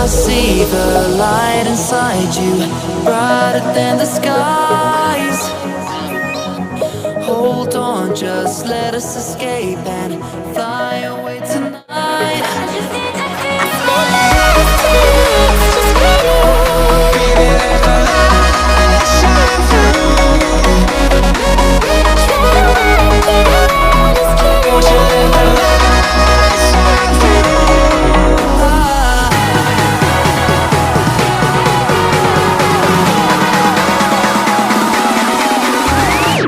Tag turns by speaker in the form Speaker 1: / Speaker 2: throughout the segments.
Speaker 1: I see the light inside you, brighter than the skies. Hold on, just let us escape and fly away tonight.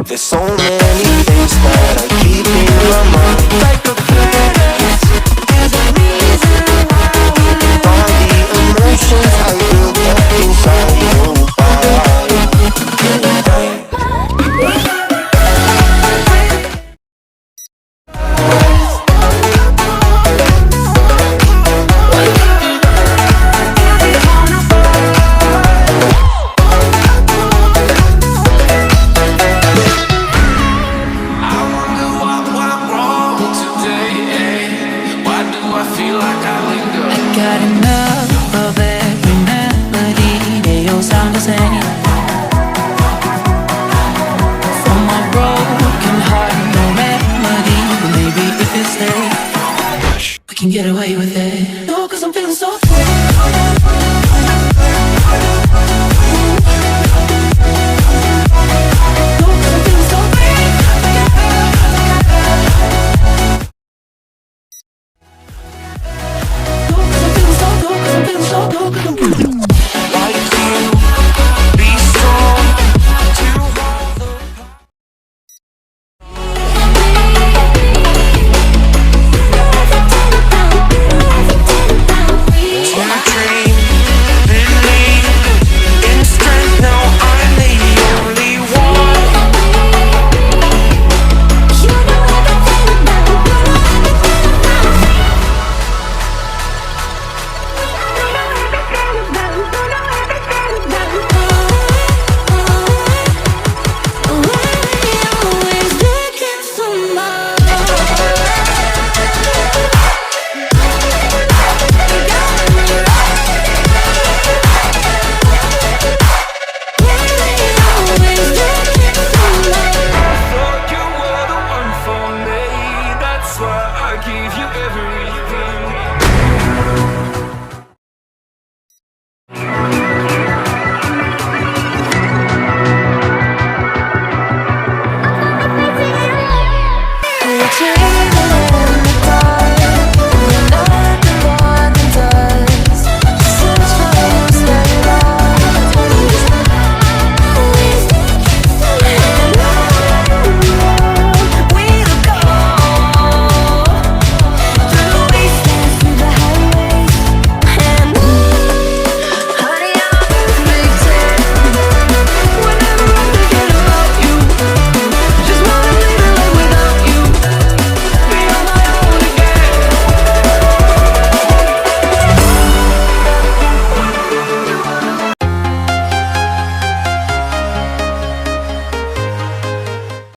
Speaker 2: There's so many things that I keep in my mind, like a planet. There's a reason why we live. All the emotions I built up inside you.
Speaker 1: Got enough of every melody, they all sound the same. From my broken heart, no remedy, but maybe if you stay, we can get away with it. No, 'cause I'm feeling so free.